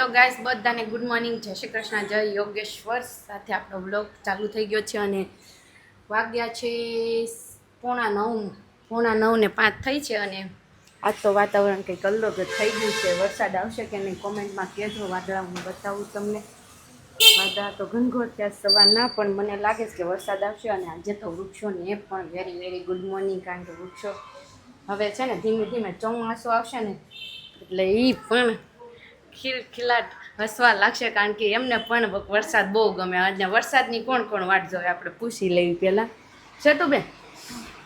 Hello guys, બધાને good morning, જય શ્રી કૃષ્ણ, જય યોગેશ્વર. સાથે આપણો બ્લોગ ચાલુ થઈ ગયો છે અને વાગ્યા છે 8:45 થઈ છે. અને આજ તો વાતાવરણ કંઈક અલગ જ થઈ ગયું છે. વરસાદ આવશે કે નહીં કોમેન્ટમાં કહેજો. વાદળા હું બતાવું તમને. વાદળા તો ઘનઘોર સવારના, પણ મને લાગે છે કે વરસાદ આવશે. અને આજે તો વૃક્ષોને પણ વેરી વેરી ગુડ મોર્નિંગ, કારણ કે વૃક્ષો હવે છે ને ધીમે ધીમે ચોમાસું આવશે ને એટલે એ પણ ખિલખિલાટ હસવા લાગશે, કારણ કે એમને પણ વરસાદ બહુ ગમે. અને વરસાદની કોણ કોણ વાટ જોવે આપણે પૂછી લેવી પહેલાં. સેતુબેન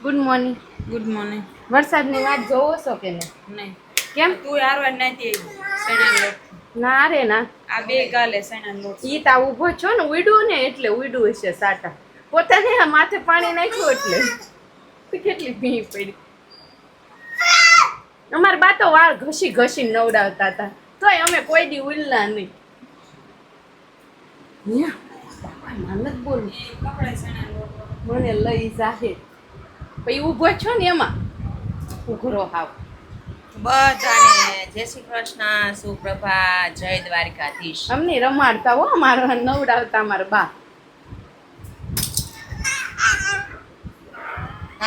ગુડ મોર્નિંગ. Good morning. વરસાદની વાત જોવો છો કે નહીં? કેમ? તું હારવા નથી સણા લોટ. ના રે ના, આ બે ગાલે સણા લોટ. ઈ તા ઊભો છો ને, ઉડ્યું ને એટલે ઉડ્યું હશે સાટા. પોતાને માથે પાણી નાખ્યું એટલે કેટલી ભીં પડી. અમારા બા તો વાળ ઘસી ઘસી નવડાવતા હતા, તોય અમે કોઈ દી ઉલ્લા નહીં. માનત બોલ કપડા સણા લોટ. મને લઈ જાહે પછી ઊભો છો ને એમાં ઉઘરો હાવ. બધાને જય શ્રી કૃષ્ણ, સુપ્રભાત, જય દ્વારકાધીશ. અમને રમાડતા હો, મારા નવડાવતા મારા બા.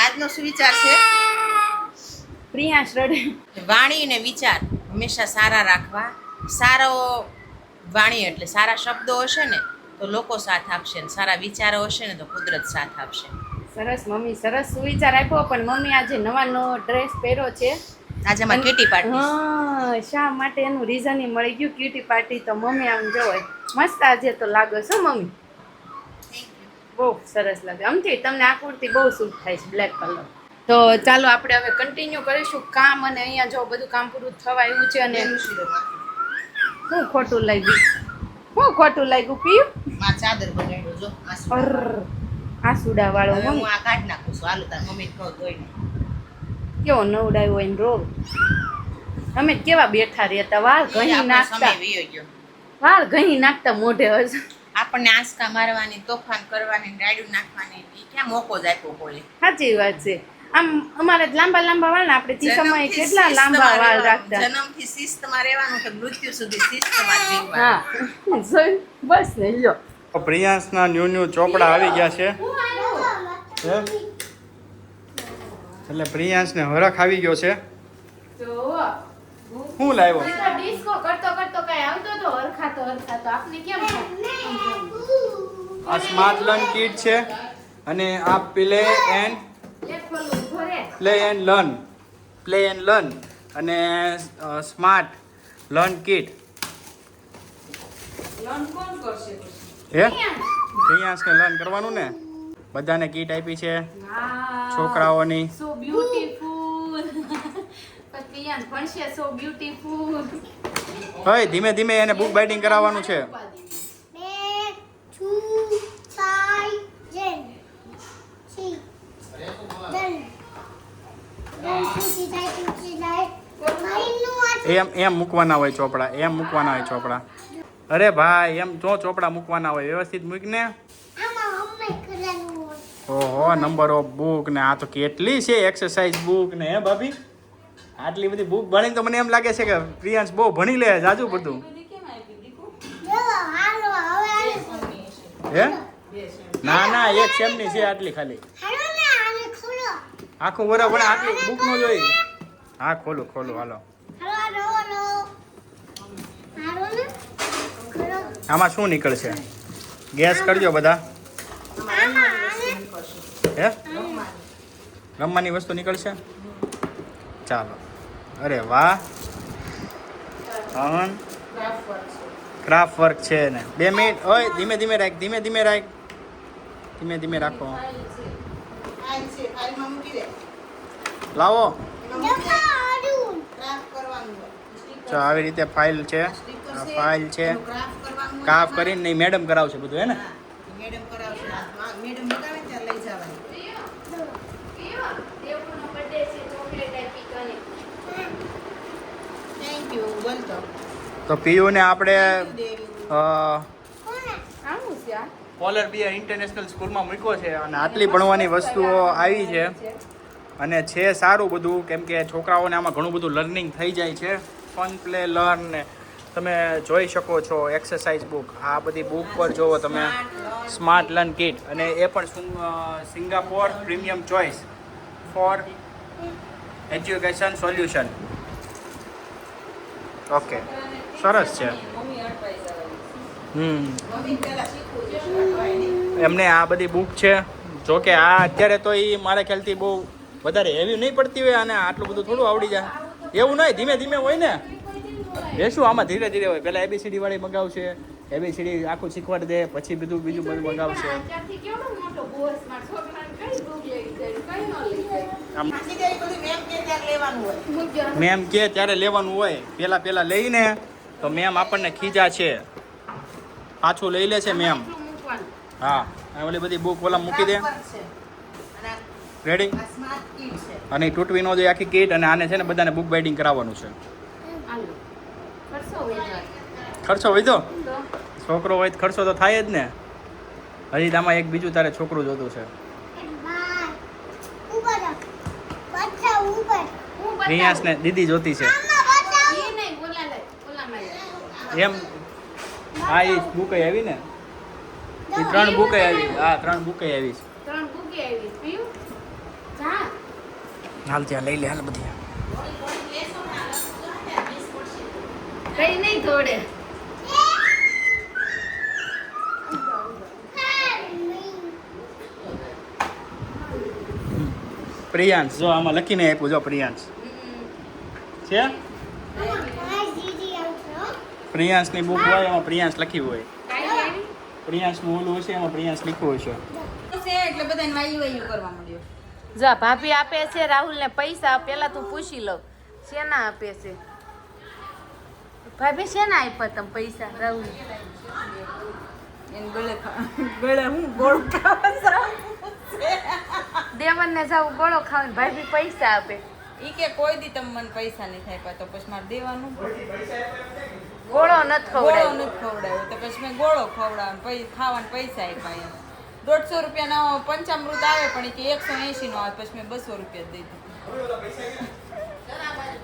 આજનો શું વિચાર છે? પ્રિયાંશ રડે. વાણી અને વિચાર હંમેશા સારા રાખવા. સારો વાણી એટલે સારા શબ્દો હશે ને તો લોકો સાથ આપશે, ને સારા વિચારો હશે ને તો કુદરત સાથ આપશે. સરસ મમ્મી, સરસ સુવિચાર આપ્યો. પણ મમ્મી આજે નવો ડ્રેસ પહેર્યો છે. આજે અમારે કીટી પાર્ટી. હા, શા માટે એનું રીઝન મળી ગયું, કીટી પાર્ટી. તો મમ્મી આમ જોવે મસ્ત આજે તો લાગો છો મમ્મી, બહુ સરસ લાગે. આમથી તમને આ કુર્તી બહુ સૂટ થાય છે, બ્લેક કલર. તો ચાલો આપણે હવે કન્ટિન્યુ કરીશું કામ. અને અહીંયા જો બધું કામ પૂરું થવા આવ્યું છે. અને શું ખોટું લાગ્યું, શું ખોટું લાગ્યું પીયું? માં ચાદર બનાવ્યો જો આ સુડા વાળો હું મમ્મી આ કાઢ નાખું છું. હાલો તાર મમ્મી કહું ધોઈને. કેવો નવડાવ્યો હોય ને રોગ. અમે કેવા બેઠા રહેતા, વાળ ઘણી આપણો નાખતા, સમય વયો ગયો. વાળ ઘણી નાખતા મોઢે હશે. આપણને આંસકા મારવાની, તોફાન કરવાની, રાડ્યું નાખવાની ઈ ક્યાં મોકો જ આપ્યો કોઈ. સાચી વાત છે. આમ અમારે લાંબા લાંબા વાળ ને, આપણે તે સમયે કેટલા લાંબા વાળ રાખતા. જન્મથી શિસ્તમાં રહેવાનું કે મૃત્યુ સુધી શિસ્તમાં જ જીવવાનું. હા જોયું? બસ ને લ્યો. પ્રિયાંશના ન્યુ ચોપડા આવી ગયા છે. હે? એટલે પ્રિયાંશને હરખ આવી ગયો છે. જો શું લાવ્યો? ડિસ્કો કરતો કરતો કઈ આવતો તો હરખાતો આપને કેમ આ સ્માર્ટ લર્ન કિટ છે. અને આ પ્લે એન્ડ લર્ન અને સ્માર્ટ લર્ન કિટ. હે, પ્રિયાંશને લર્ન કરવાનું ને, બધાને કીટ આપી છે છોકરાઓની. So beautiful. પ્રિયાંશ ભણશે સો બ્યુટીફુલ. હવે ધીમે ધીમે એને બુક બાઇટિંગ કરાવવાનું છે. એમ મૂકવાના હોય ચોપડા, એમ મૂકવાના હોય ચોપડા. અરે ભાઈ, એમ જો ચોપડા મૂકવાના હોય વ્યવસ્થિત મૂકને. ઓહો, નંબર ઓફ બુક ને આ તો કેટલી છે, એક્સરસાઇઝ બુક ને. હે ભાભી, આટલી બધી બુક ભણીને તો મને એમ લાગે છે કે પ્રિયાંશ બહુ ભણી લે જાજુ બધું. હે ના ના, એક સેમની છે આટલી ખાલી. આખું બરાબર આટલી બુક નો જોઈ. હા ખોલું હાલો. આમાં શું નીકળશે ગેસ કરજો બધા. હે, રમવાની વસ્તુ નીકળશે. ચાલો. અરે વાહ, હન ક્રાફ્ટ વર્ક છે ને. 2 મિનિટ. ઓય ધીમે ધીમે રાખ, ધીમે ધીમે રાખો. લાવો. તો આવી રીતે ફાઇલ છે, ફાઇલ છે. કાફ કરીને નહીં, મેડમ કરાવશે બધું. હે ને મેડમ કરાવશે. મેડમ બતાવે ત્યાં લઈ જવાની. થેન્ક યુ બોલતો. તો પીયુને આપણે આવું છે આ પોલર બિયર ઇન્ટરનેશનલ સ્કૂલમાં મૂક્યો છે. અને આટલી ભણવાની વસ્તુઓ આવી છે. અને છે સારું બધું, કેમ કે છોકરાઓને આમાં ઘણું બધું લર્નિંગ થઈ જાય છે. ફન પ્લે લર્ન ને તમે જોઈ શકો છો એક્સરસાઇઝ બુક. આ બધી બુક પર જોવો તમે સ્માર્ટ લર્ન કિટ, અને એ પણ Singapore premium choice for education solution. Okay, સરસ છે. એમને આ બધી બુક છે. જો કે આ અત્યારે તો એ મારા ખ્યાલથી બહુ વધારે હેવી નહીં પડતી હોય, અને આટલું બધું થોડું આવડી જાય એવું નહીં. ધીમે ધીમે હોય ને, બેસું આમાં ધીરે ધીરે હોય. પહેલાં ABCD વાળી મગાવશે, ABCD આખું શીખવાડી દે, પછી બીજું બધું મગાવશે. મેમ કે ત્યારે લેવાનું હોય. પહેલાં લઈને તો મેમ આપણને ખીજા છે, પાછું લઈ લે છે મેમ. હા, ઓલી બધી બુક ઓલા મૂકી દે. રેડી? અને તૂટવી ન જોઈએ આખી કીટ. અને આને છે ને બધાને બુક બાઇડિંગ કરાવવાનું છે. ખર્ચો વધ્યો? છોકરો હોય તો ખર્ચો તો થાય જ ને. હજી આમાં એક બીજું તારે છોકરું જોતું છે. પ્રિયાંશને દીદી જોતી છે એમ. હા, એ બુક આવી ને, એ 3 બુક આવી. હા, 3 બુક આવી છે. હાલ ત્યાં લઈ લે, હાલ બધી. કઈ નહીં થોડે. પ્રિયાંશ જો આમાં લખીને આપ્યું. જો પ્રિયાંશ છે, પ્રિયાંશની બુક હોય એમાં પ્રિયાંશ લખ્યું હોય. પ્રિયાંશનું ઓલું હશે એમાં પ્રિયાંશ લખ્યું હશે. એટલે બધાને વાયુ કરવા મળ્યો. જા ભાભી આપે છે રાહુલને પૈસા. પેલા તું પૂછી લઉં શેના આપે છે ભાભી? શેના આપ્યા તમે પૈસા રાહુલ? એને ગળે હું ગોળ ખાવા દેવનને જાવ ગોળો ખાવા, ભાભી પૈસા આપે. ઈ કે કોઈ દી તમે મને પૈસા નહીં થાય તો પછી મારે દેવાનું. ગોળો નથી ગોળો ખવડાવ્યો. નથી ખવડાવ્યો તો પછી મેં ગોળો ખવડાવ્યો, ખાવાના પૈસા આપ્યા. 150 રૂપિયાનો પંચામૃત આવે પણ એ કે 180 નો આવે, પછી મેં 200 રૂપિયા દઈ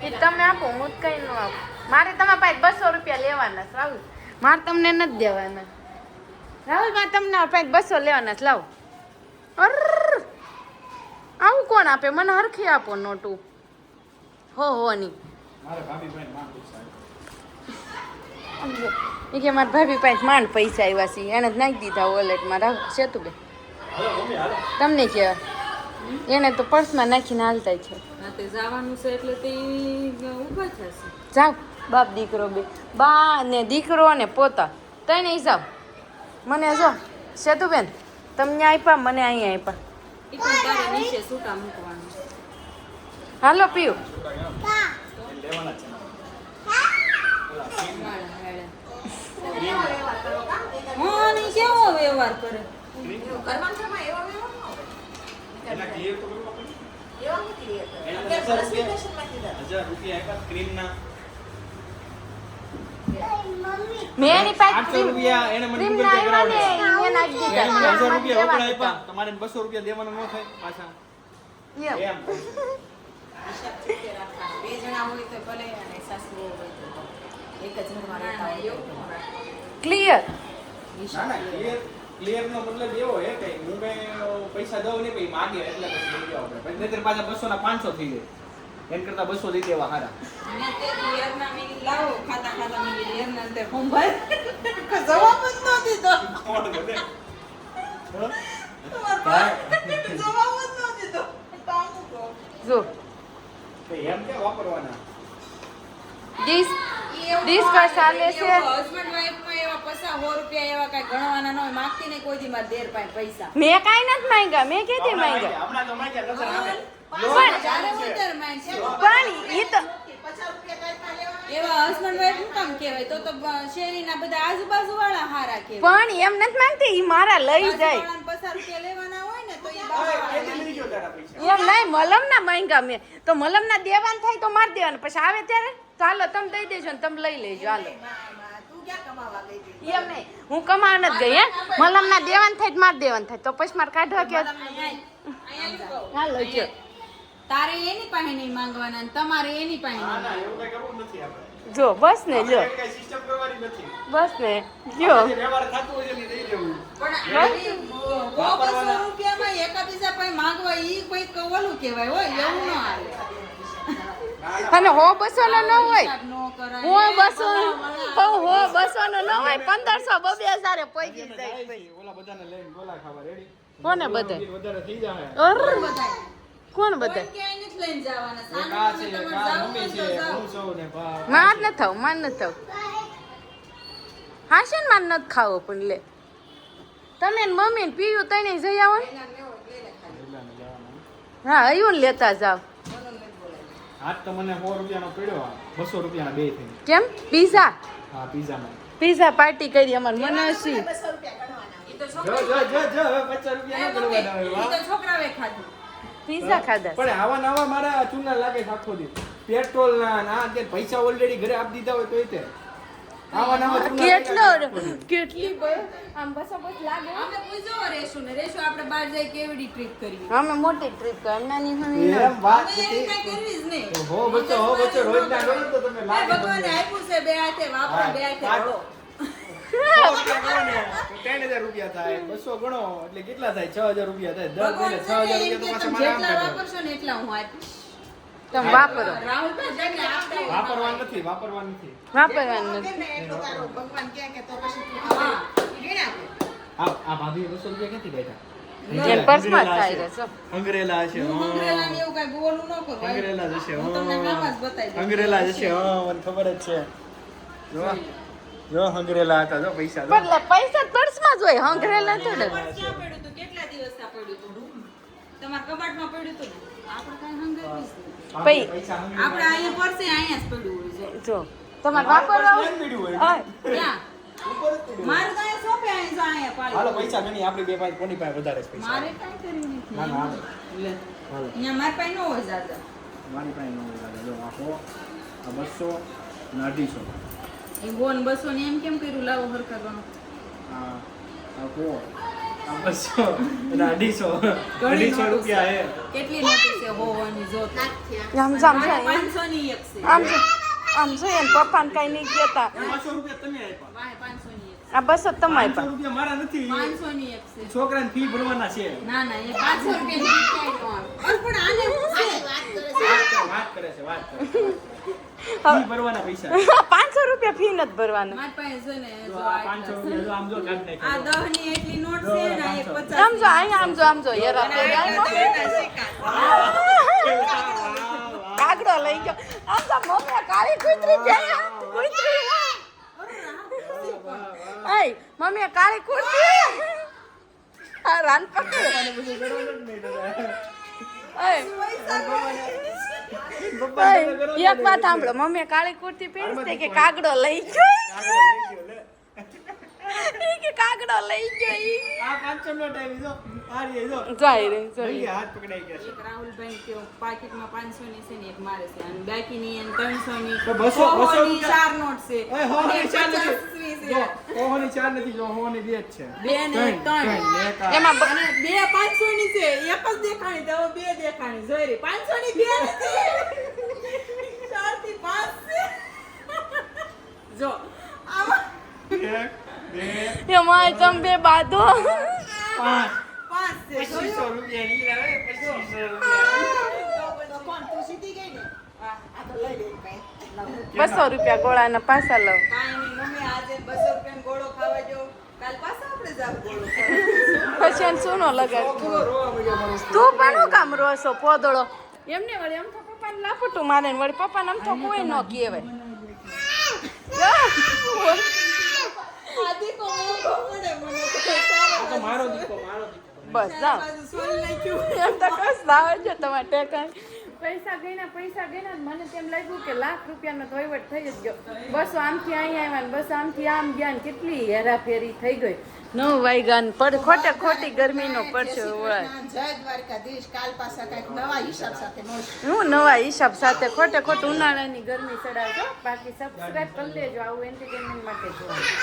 દીધું. તમે આપો, હું કઈ ન આપું. મારે તમારા પાસે 200 રૂપિયા લેવાના છે રાહુલ. મારે તમને નથી દેવાના રાહુલ. મારે તમને પાસે 200 લેવાના છે. લાવો. આવું કોણ આપે? મને હરખી આપો નોટું. હો ની એ કે મારા ભાભી પાસે માંડ પૈસા આવ્યા છે, એને જ નાખી દીધા વોલેટમાં. રાહુલ સેતુબેન તમને કે એને તો પર્સમાં નાખીને હાલતા છે. જવાનું છે એટલે તે ઊભા થશે. જાઓ બાપ દીકરો બે, બા ને દીકરો ને પોતા તઈને હિસાબ. મને જો સેતુબેન તમને આપ્યા, મને અહીંયા આપ્યા. ઈ પણ તારે નીચે સૂકા મૂકવાનું. હાલો પીયું. હા, ની કેવો વ્યવહાર કરે. મેં એની પાસે 800 રૂપિયા એને મને ક્રીમ ગૂગલ ના પે આવ્યા ને કરાવડે. એ નાખી દીધા. 1000 રૂપિયા રોકડા આપ્યા, તમારે 200 રૂપિયા દેવાના ન થાય પાછા. એમ. એમ બે જણા હોય તો ભલે અને સાસુ હોય તો એક જ ઘરમાં રહેતા હોય. ક્લિયર. ના ના, ક્લિયર નો મતલબ એવો હે કે હું કઈ પૈસા દઉં નહીં, પછી માગે એટલે પછી લઈ જાવ આપણે. પછી નહીંતર પાછા 200 ના 500 થઈ જાય. એમ કરતા 200 લઈ દેવા હારા. મેં તે યરના મેં લાવો ખાતા ખાતા મેં યરના અંતે ફોર્મ ભર જવાબ જ ન દીધો. કોણ બધે? જવાબ જ ન દીધો. તાંગુ કહો. જો તો એમ કે વાપરવાના. ડીશ પર ચાલે છે. હસબન્ડ વાઈફ માં એવા પૈસા 100 રૂપિયા એવા કઈ ગણવાના ન હોય. માંગતી નહીં કોઈ દી મારા દેર પાસે પૈસા. મેં કાંઈ નથી માંગ્યા. મેં કેતી માંગ્યા. હમણાં તો માંગ્યા નજર આવે. જ્યારે વધારે માંગ છે. પણ એ તો એવા હસબન્ડ વાઈફ નું કામ કહેવાય તો શેરીના બધા આજુબાજુ વાળા હારા કહેવાય. પણ એમ નથી માંગતી. ઈ મારા લઈ જાય. આજુબાજુવાળાને 50 રૂપિયા લેવાના હોય ને તો ઈ હવે બાજુવાળા કેદી લઈ ગયો તારા પૈસા? એમ નહીં, મલમના માંગ્યા મેં. તો મલમના દેવાન થાય તો માર દેવાના. પછી આવે ત્યારે ચાલો તમે દઈ દેજો ને તમે લઈ લેજો. હાલો. તું ક્યાં કમાવા ગઈ હતી? એમ નહીં, હું કમાવા નથી ગઈ. હે મલમના દેવાન થાય તો માર દેવાન થાય તો પછી મારે કાઢવા કે હાલો જો. તારે એની પાસે નહીં માંગવાના ને તમારે એની પાસે ના નહીં. ના, એવું કઈ કરવું નથી આપણે. જો બસ ને જો કઈ સિસ્ટમ કરવાની નથી બસ ને જો જે વ્યવહાર થતો હોય છે ને દઈ દેવું પણ આવી 200 રૂપિયામાં એકાબીજા પાસે માંગવા ઈ કોઈ ઓલું કહેવાય હોય એવું ન હાલે અને હો બસોનો ન હોય હિસાબ ન કરાય. હો બસોનો ન હોય 1500 2000 પૈકી જાય ભાઈ ઓલા બધાને લઈને ગોલા ખાવા રેડી કોને બધાય? વધારે થઈ જાય અર બધાય. કોણ કોઈ બધાય? ક્યાંય નથી લઈને જવાના. એક સાનું આ મમ્મી છે એક તમારે આ જાવું મમ્મી હોય છે તો જાઓ. હું સૌ ને ભા માર ન થાવ હા છે ને માર નથી ખાવો પણ લે તમે ને મમ્મી ને પીયું તઈને જઈ આવો ને. હા આવ્યું ને લેતા જાવ આજ તો મને 100 રૂપિયાનો પડ્યો 200 રૂપિયાના બે થઈ કેમ પીઝા હા પીઝામાં પીઝા પાર્ટી કરી અમાર મનસી ઈ તો જો છોકરા- જો હવે 50 રૂપિયા ન કરવાના હોય ઈ વાહ તો છોકરાએ ખાધું. પીઝા ખાધા પણ આવા નવા મારા ચૂના લાગે છે આખો દી પેટ્રોલ ના ના કે પૈસા ઓલરેડી ઘરે આપી દીધા હોય તોય તે આવા નવા ચૂના કેટલો લાગે આખો દી. કેટલી આમ બસો બસ લાગે અમે પૂછો રેશું ને રેશું આપણે બહાર જઈ કેવડી ટ્રીપ કરવી અમે મોટી ટ્રીપ કરી નાની હોય એમ વાત અમે એવી નથી કાંઈ કરવી જ નહીં. હો બચ્ચો રોજ ના રોજ તો તમે એ લાગે ભગવાને તમને. આપ્યું છે બે હાથે વાપરો બે હાથે હા. ભરો. 100 રૂપિયા ગણો ને તો 3000 રૂપિયા થાય 200 ગણો એટલે કેટલા થાય 6000 રૂપિયા થાય દર મહિને ભગવાન 6000 છે ને રૂપિયા તો પાછા મારે આમ એમ કે તમે જેટલા કાઢવા. વાપરશો ને એટલા હું આપીશ. તમે વાપરો રાહુલભાઈ જેટલા આપતા હોય વાપરવાનું નથી વાપરવાનું નથી વાપરવાનું નથી હા. આ ભાભી 200 રૂપિયા ક્યાંથી બેઠા જેમ પર્સમાં થાય રહેશો અંગ્રેલા છે હું મંગરેલાને એવું કાંઈ બોલું ન કરું. અંગ્રેલા જશે હું તમને નામ જ બતાવી દઉં. અંગ્રેલા જશે મને ખબર જ છે જો અંગ્રેલા હતા જો પૈસા જો. પણ પૈસા પર્સમાં જ હોય હંગરેલા થોડે કબાટ ક્યાં પડ્યું હતું? કેટલા દિવસ ત્યાં પડ્યું હતું? તમારા કબાટમાં પડ્યું હતું ને? આપણે કાંઈ હંગાવ્યું જ નહીં. પૈ પૈસા આપણે અહીંયા પડશે અહીંયા જ પડ્યું હોય છે. જો તમારે વાપરવા પર્સ ક્યાં પડ્યું હોય? હા ક્યાં? ઉપર જ પડ્યું હોય. મારે તો અહીંયા સોંપે અહીંયા જો અહીંયા પાડી. હાલો પૈસા ગણી આપણી બે પાસે કોની પાસે વધારે છે પૈસા મારે કાંઈ કર્યું નથી. ના ના હાલો. લે. હાલો અહીંયા મારી પાસે ન હોય જાજા. મારી પાસે ન હોય દાદા જો આ 100 આ 200 અને 250 એ બોન 200 ને એમ કેમ કર્યું? લાવો હરખા ગણો. આ 100 આ 200 અને 250 રૂપિયા હે કેટલી નોટિસ છે હોવાની જો તો. આમ જામ મારે જાય 500 ની એક છે. આમ જોઈએ ને પપ્પાને કઈ નહીં કહેતા 500 રૂપિયા તમે આપ્યા વાય 500 ની એક. આ બસો તમારે 500 રૂપિયા મારા નથી 500 ની એક છે. છોકરાને ફી ભરવાના છે ના ના એ 500 રૂપિયા પણ આને હું છે? વાત કરે છે ફી ભરવાના પૈસા 500 રૂપિયા ફી નથી ભરવાનું મારી પાસે છે ને જો જો આ આટલા 500 છે. રૂપિયા જો આમ જો કાઢ આ નાખ્યા 10 ની એટલી નોટ છે ને આ એક 50 આમ જો અહીંયા આમ જો હેરા કાગડો લઈ ગયો આમ તો મમ્મી કાળી કૂતરી છે કૂતરી આય મમ્મી કાળી કૂતરી આ રાન પકડ એક વાત સાંભળો મમ્મી કાળી કુર્તી પહેરી છે કે કાગડો લઈ ગયો ઈ કે કાગડો લઈ ગયો ઈ આ 500 નો ટાઈમ જો આ રે જો જાય રે લઈ ગયા, હાથ પકડાઈ ગયા છે એક રાહુલભાઈ કે પાકીટમાં 500 ની છે ને એક મારે છે અને બાકીની એને 300 ની તો 200 ની ચાર નોટ છે ઓય હો અને ની ચાર 50 નથી ની છે. જો હો ની ચાર નથી જો હો ની બે જ છે બે ને એક ત્રણ. એક આ. એમાં અને બે 500 ની છે એક જ દેખાણી તો હવે બે દેખાણી જોઈ રે 500 ની બે નથી 4 થી 5 છે જો આમાં એક બે એમાં તમે બે બાંધો પાંચ 5 છે 2500 રૂપિયા ની લાવે 2500 રૂપિયા તો કોણ તું સીધી ગઈ ને આ તો લઈ લે ભાઈ 200 રૂપિયા ગોળાના પાછા લઉં કાંઈ નહીં મમ્મી આજે 200 રૂપિયાનો ગોળો ખાવા જો કાલ પાછા આપણે જાવ ગોળો ખાવા. પછી એને સુનો લગાડ છોકરો રોવા માંડ્યો મારો. તું પણ હું કામ રોસો પોદળો એમને વળી આમ તો પપ્પાને લાપટું મારે ને વળી પપ્પાને આમ તો કોઈ ન કહેવાય આ દીકો મોંઘો પડે મને તો આ સારો તો મારો દીકો બસ જાઓ બાજુ સોલ નાખ્યું એમ તો કસ લાવે છે તમારે ટેકા પૈસા ગણ્યા ને મને તેમ લાગ્યું કે લાખ રૂપિયાનો તો વહીવટ થઈ જ ગયો બસો આમથી અહીંયા આવ્યા ને બસ આમથી આમ ગયા ને કેટલી હેરાફેરી થઈ ગઈ 9 વાગ્યા ને ખોટે ખોટી ગરમીનો પડશે વળાય જય દ્વારકાધીશ કાલ પાછા કઈક નવા હિસાબ સાથે મળશું હું નવા હિસાબ સાથે ખોટે ખોટ ઉનાળાની ગરમી ચડાવજો બાકી સબસ્ક્રાઇબ કરી લેજો આવું એન્ટરટેનમેન્ટ માટે જોવાનું